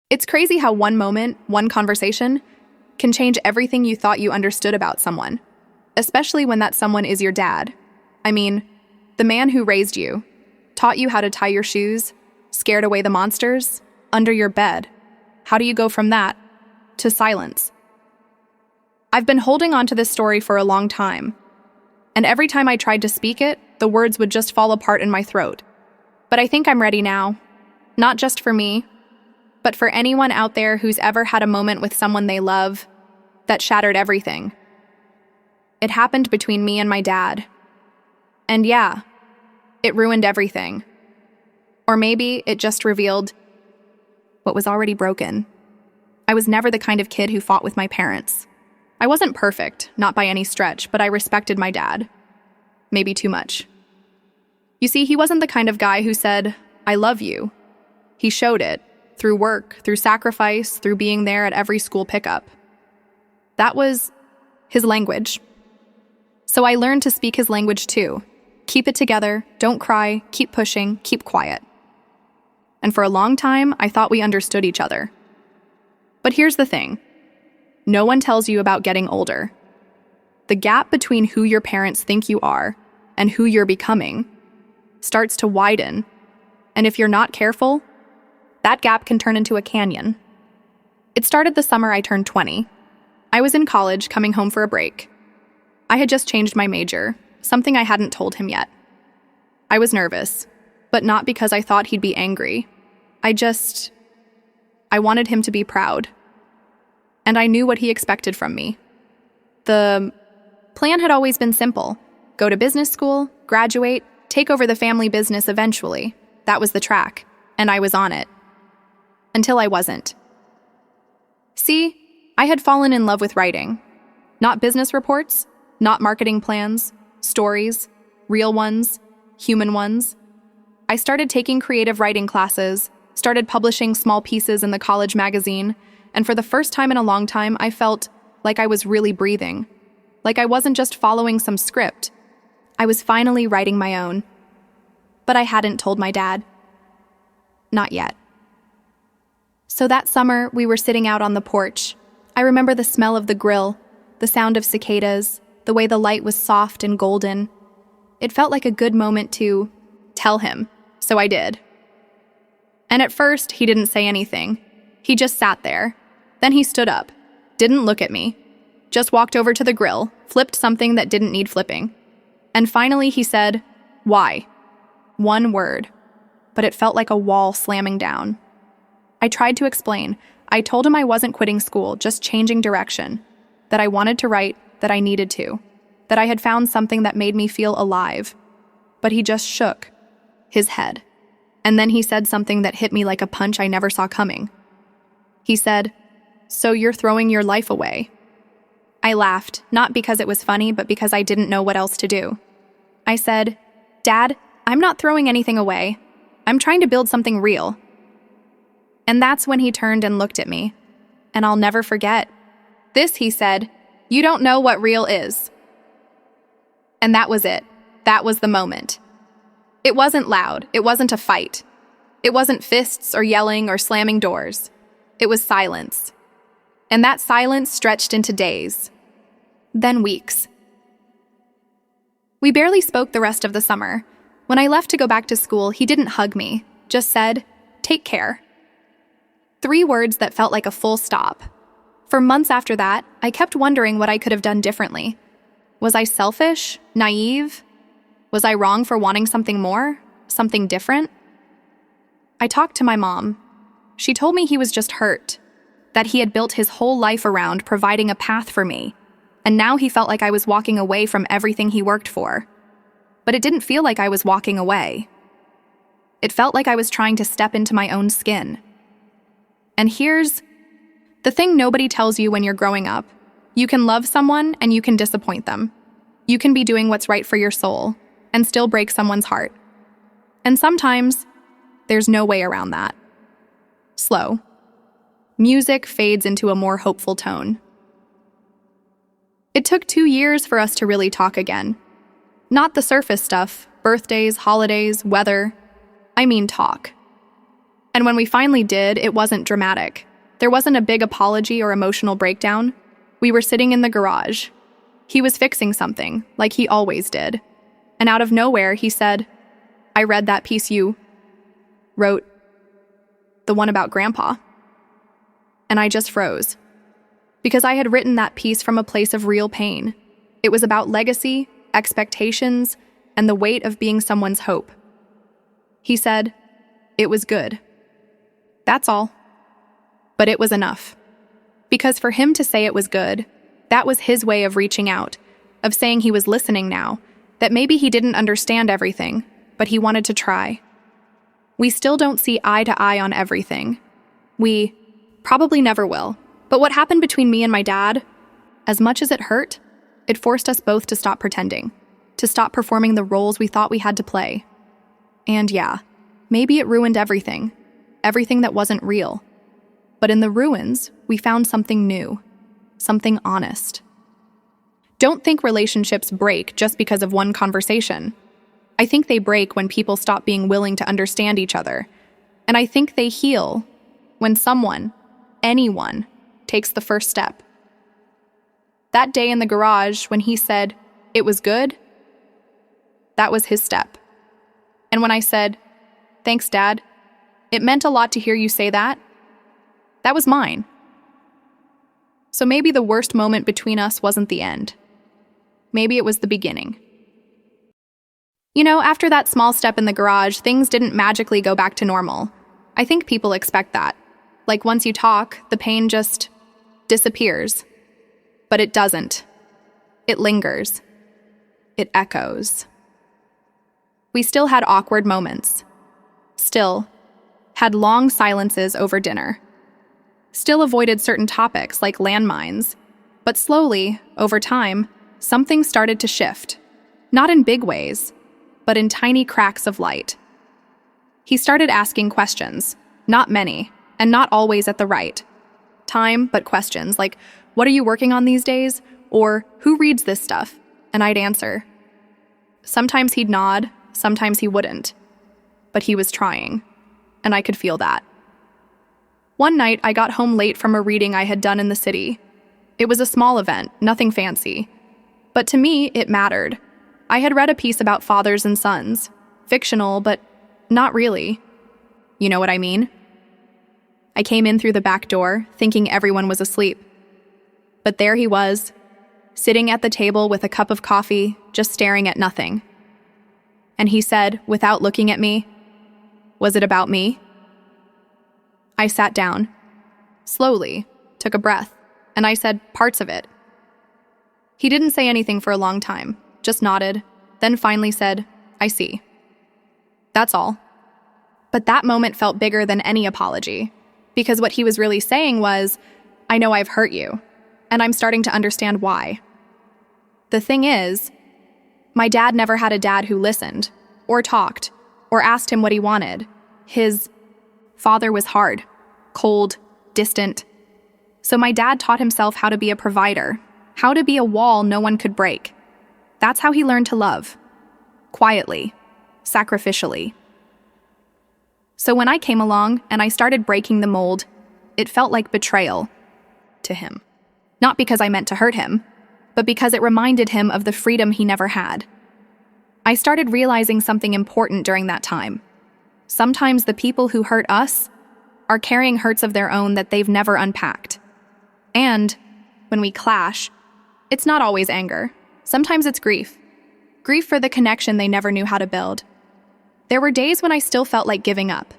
It's crazy how one moment, one conversation, can change everything you thought you understood about someone, especially when that someone is your dad. I mean, the man who raised you, taught you how to tie your shoes, scared away the monsters, under your bed. How do you go from that to silence? I've been holding on to this story for a long time, and every time I tried to speak it, the words would just fall apart in my throat. But I think I'm ready now, not just for me, but for anyone out there who's ever had a moment with someone they love that shattered everything. It happened between me and my dad. And yeah, it ruined everything. Or maybe it just revealed what was already broken. I was never the kind of kid who fought with my parents. I wasn't perfect, not by any stretch, but I respected my dad. Maybe too much. You see, he wasn't the kind of guy who said, "I love you." He showed it, through work, through sacrifice, through being there at every school pickup. That was his language. So I learned to speak his language too. Keep it together, don't cry, keep pushing, keep quiet. And for a long time, I thought we understood each other. But here's the thing. No one tells you about getting older. The gap between who your parents think you are and who you're becoming starts to widen. And if you're not careful, that gap can turn into a canyon. It started the summer I turned 20. I was in college, coming home for a break. I had just changed my major, something I hadn't told him yet. I was nervous, but not because I thought he'd be angry. I wanted him to be proud. And I knew what he expected from me. The plan had always been simple. Go to business school, graduate, take over the family business eventually. That was the track, and I was on it. Until I wasn't. See, I had fallen in love with writing. Not business reports, not marketing plans, stories, real ones, human ones. I started taking creative writing classes, started publishing small pieces in the college magazine, and for the first time in a long time, I felt like I was really breathing. Like I wasn't just following some script. I was finally writing my own. But I hadn't told my dad. Not yet. So that summer, we were sitting out on the porch. I remember the smell of the grill, the sound of cicadas, the way the light was soft and golden. It felt like a good moment to tell him, so I did. And at first, he didn't say anything. He just sat there. Then he stood up, didn't look at me, just walked over to the grill, flipped something that didn't need flipping. And finally he said, "Why?" One word, but it felt like a wall slamming down. I tried to explain. I told him I wasn't quitting school, just changing direction, that I wanted to write, that I needed to, that I had found something that made me feel alive. But he just shook his head. And then he said something that hit me like a punch I never saw coming. He said, "So you're throwing your life away?" I laughed, not because it was funny, but because I didn't know what else to do. I said, "Dad, I'm not throwing anything away. I'm trying to build something real." And that's when he turned and looked at me. And I'll never forget. "This," he said, "you don't know what real is." And that was it. That was the moment. It wasn't loud. It wasn't a fight. It wasn't fists or yelling or slamming doors. It was silence. And that silence stretched into days. Then weeks. We barely spoke the rest of the summer. When I left to go back to school, he didn't hug me, just said, "Take care." 3 words that felt like a full stop. For months after that, I kept wondering what I could have done differently. Was I selfish? Naive? Was I wrong for wanting something more? Something different? I talked to my mom. She told me he was just hurt, that he had built his whole life around providing a path for me, and now he felt like I was walking away from everything he worked for. But it didn't feel like I was walking away. It felt like I was trying to step into my own skin. And here's the thing nobody tells you when you're growing up. You can love someone and you can disappoint them. You can be doing what's right for your soul and still break someone's heart. And sometimes there's no way around that. Slow. Music fades into a more hopeful tone. It took 2 years for us to really talk again. Not the surface stuff, birthdays, holidays, weather. I mean talk. And when we finally did, it wasn't dramatic. There wasn't a big apology or emotional breakdown. We were sitting in the garage. He was fixing something, like he always did. And out of nowhere, he said, "I read that piece you wrote, the one about Grandpa." And I just froze. Because I had written that piece from a place of real pain. It was about legacy, expectations, and the weight of being someone's hope. He said, "It was good." That's all. But it was enough. Because for him to say it was good, that was his way of reaching out, of saying he was listening now, that maybe he didn't understand everything, but he wanted to try. We still don't see eye to eye on everything. We probably never will. But what happened between me and my dad, as much as it hurt, it forced us both to stop pretending, to stop performing the roles we thought we had to play. And yeah, maybe it ruined everything that wasn't real. But in the ruins, we found something new, something honest. Don't think relationships break just because of one conversation. I think they break when people stop being willing to understand each other. And I think they heal when someone, anyone, takes the first step. That day in the garage when he said, "It was good," that was his step. And when I said, "Thanks, Dad, it meant a lot to hear you say that," that was mine. So maybe the worst moment between us wasn't the end. Maybe it was the beginning. You know, after that small step in the garage, things didn't magically go back to normal. I think people expect that. Like once you talk, the pain just disappears. But it doesn't. It lingers. It echoes. We still had awkward moments. Still had long silences over dinner. Still avoided certain topics like landmines. But slowly, over time, something started to shift. Not in big ways, but in tiny cracks of light. He started asking questions, not many, and not always at the right time, but questions like, "What are you working on these days?" Or, "Who reads this stuff?" And I'd answer. Sometimes he'd nod, sometimes he wouldn't. But he was trying, and I could feel that. One night, I got home late from a reading I had done in the city. It was a small event, nothing fancy. But to me, it mattered. I had read a piece about fathers and sons. Fictional, but not really. You know what I mean? I came in through the back door, thinking everyone was asleep. But there he was, sitting at the table with a cup of coffee, just staring at nothing. And he said, without looking at me, "Was it about me?" I sat down, slowly, took a breath, and I said, "Parts of it." He didn't say anything for a long time, just nodded, then finally said, "I see." That's all. But that moment felt bigger than any apology, because what he was really saying was, "I know I've hurt you, and I'm starting to understand why." The thing is, my dad never had a dad who listened, or talked, or asked him what he wanted. His father was hard, cold, distant. So my dad taught himself how to be a provider, how to be a wall no one could break. That's how he learned to love. Quietly, sacrificially. So when I came along and I started breaking the mold, it felt like betrayal to him. Not because I meant to hurt him, but because it reminded him of the freedom he never had. I started realizing something important during that time. Sometimes the people who hurt us are carrying hurts of their own that they've never unpacked. And when we clash, it's not always anger. Sometimes it's grief. Grief for the connection they never knew how to build. There were days when I still felt like giving up.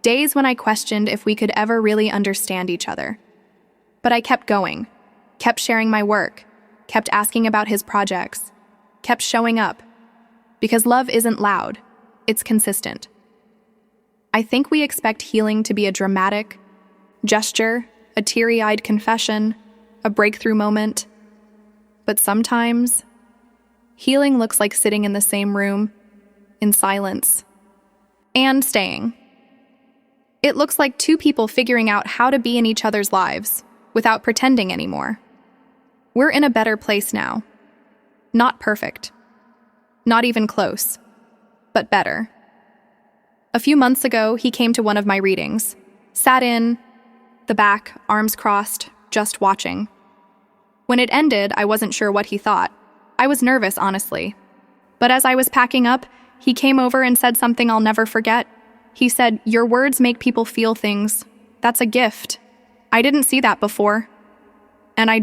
Days when I questioned if we could ever really understand each other. But I kept going, kept sharing my work, kept asking about his projects, kept showing up. Because love isn't loud, it's consistent. I think we expect healing to be a dramatic gesture, a teary-eyed confession, a breakthrough moment. But sometimes, healing looks like sitting in the same room, in silence, and staying. It looks like two people figuring out how to be in each other's lives without pretending anymore. We're in a better place now. Not perfect. Not even close, but better. A few months ago, he came to one of my readings. Sat in the back, arms crossed, just watching. When it ended, I wasn't sure what he thought. I was nervous, honestly. But as I was packing up, he came over and said something I'll never forget. He said, "Your words make people feel things. That's a gift." I didn't see that before. And I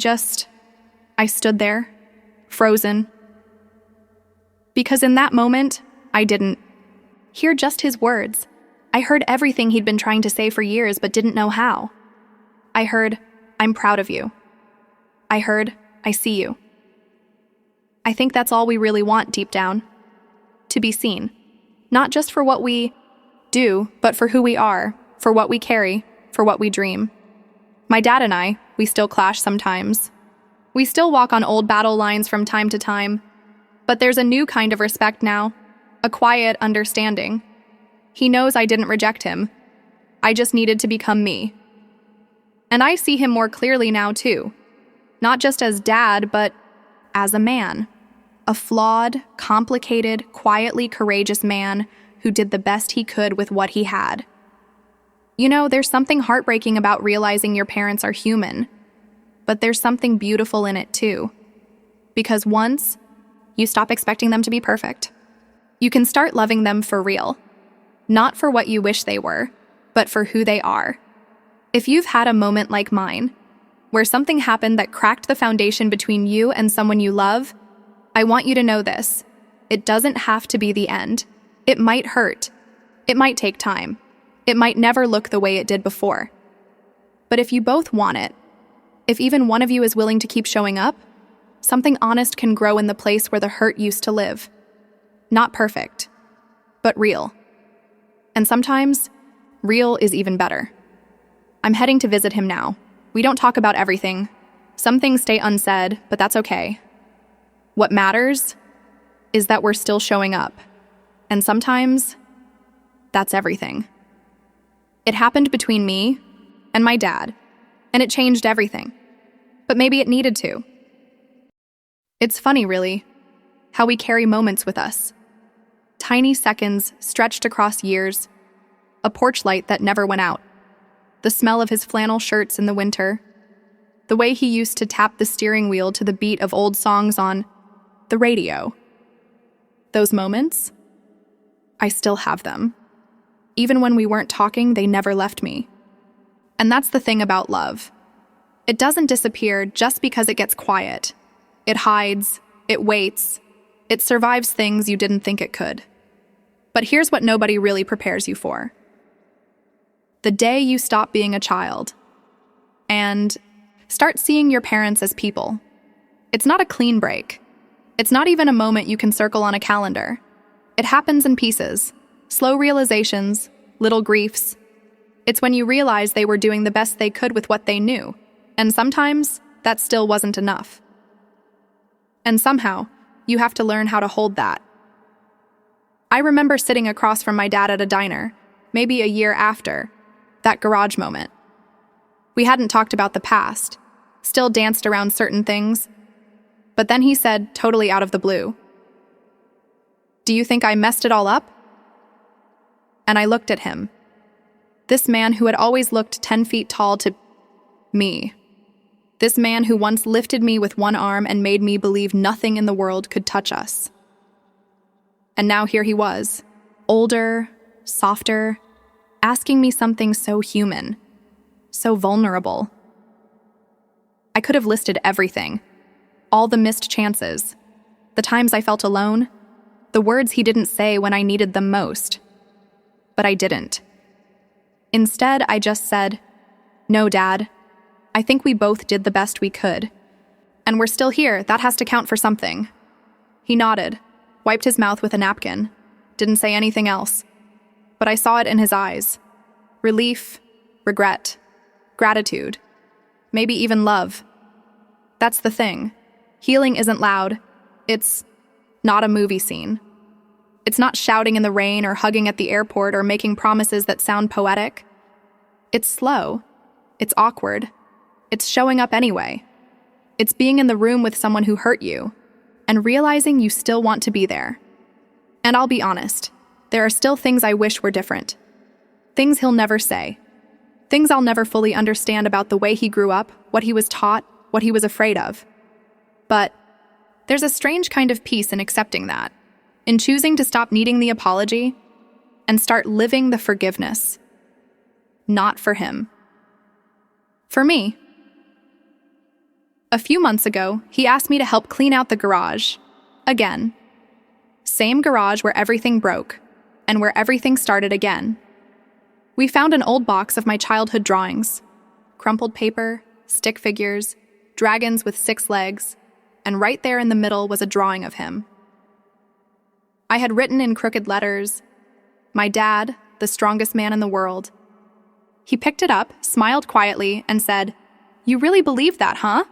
stood there, frozen. Because in that moment, I didn't hear just his words. I heard everything he'd been trying to say for years but didn't know how. I heard, "I'm proud of you." I heard, "I see you." I think that's all we really want deep down. To be seen. Not just for what we do, but for who we are, for what we carry, for what we dream. My dad and I, we still clash sometimes. We still walk on old battle lines from time to time. But there's a new kind of respect now, a quiet understanding. He knows I didn't reject him. I just needed to become me. And I see him more clearly now, too. Not just as dad, but as a man. A flawed, complicated, quietly courageous man who did the best he could with what he had. You know, there's something heartbreaking about realizing your parents are human. But there's something beautiful in it, too. Because once you stop expecting them to be perfect, you can start loving them for real. Not for what you wish they were, but for who they are. If you've had a moment like mine, where something happened that cracked the foundation between you and someone you love, I want you to know this. It doesn't have to be the end. It might hurt. It might take time. It might never look the way it did before. But if you both want it, if even one of you is willing to keep showing up, something honest can grow in the place where the hurt used to live. Not perfect, but real. And sometimes, real is even better. I'm heading to visit him now. We don't talk about everything. Some things stay unsaid, but that's okay. What matters is that we're still showing up. And sometimes, that's everything. It happened between me and my dad, and it changed everything. But maybe it needed to. It's funny, really, how we carry moments with us. Tiny seconds stretched across years. A porch light that never went out. The smell of his flannel shirts in the winter. The way he used to tap the steering wheel to the beat of old songs on the radio. Those moments, I still have them. Even when we weren't talking, they never left me. And that's the thing about love. It doesn't disappear just because it gets quiet. It hides, it waits, it survives things you didn't think it could. But here's what nobody really prepares you for. The day you stop being a child and start seeing your parents as people. It's not a clean break. It's not even a moment you can circle on a calendar. It happens in pieces, slow realizations, little griefs. It's when you realize they were doing the best they could with what they knew, and sometimes that still wasn't enough. And somehow, you have to learn how to hold that. I remember sitting across from my dad at a diner, maybe a year after, that garage moment. We hadn't talked about the past, still danced around certain things, but then he said, totally out of the blue, "Do you think I messed it all up?" And I looked at him. This man who had always looked 10 feet tall to me. This man who once lifted me with one arm and made me believe nothing in the world could touch us. And now here he was, older, softer, asking me something so human, so vulnerable. I could have listed everything, all the missed chances, the times I felt alone, the words he didn't say when I needed them most. But I didn't. Instead, I just said, "No, Dad, I think we both did the best we could. And we're still here, that has to count for something." He nodded, wiped his mouth with a napkin, didn't say anything else. But I saw it in his eyes. Relief, regret, gratitude, maybe even love. That's the thing. Healing isn't loud. It's not a movie scene. It's not shouting in the rain or hugging at the airport or making promises that sound poetic. It's slow. It's awkward. It's showing up anyway. It's being in the room with someone who hurt you and realizing you still want to be there. And I'll be honest, there are still things I wish were different. Things he'll never say. Things I'll never fully understand about the way he grew up, what he was taught, what he was afraid of. But there's a strange kind of peace in accepting that, in choosing to stop needing the apology and start living the forgiveness. Not for him. For me. A few months ago, he asked me to help clean out the garage. Again. Same garage where everything broke, and where everything started again. We found an old box of my childhood drawings. Crumpled paper, stick figures, dragons with 6 legs, and right there in the middle was a drawing of him. I had written in crooked letters, "My dad, the strongest man in the world." He picked it up, smiled quietly, and said, "You really believe that, huh?"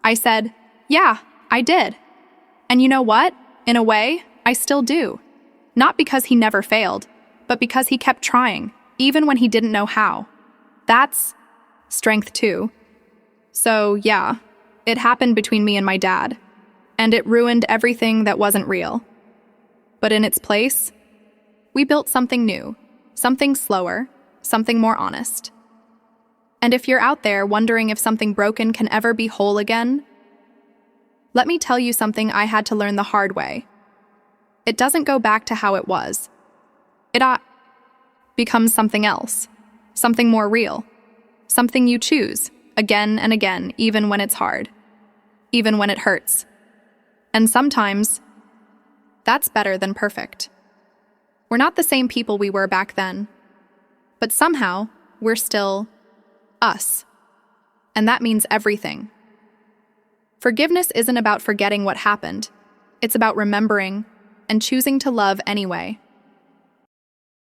I said, "Yeah, I did. And you know what? In a way, I still do. Not because he never failed, but because he kept trying, even when he didn't know how. That's strength too." So, yeah, it happened between me and my dad, and it ruined everything that wasn't real. But in its place, we built something new, something slower, something more honest. And if you're out there wondering if something broken can ever be whole again, let me tell you something I had to learn the hard way. It doesn't go back to how it was. It becomes something else, something more real, something you choose again and again, even when it's hard, even when it hurts. And sometimes, that's better than perfect. We're not the same people we were back then, but somehow we're still us. And that means everything. Forgiveness isn't about forgetting what happened. It's about remembering and choosing to love anyway.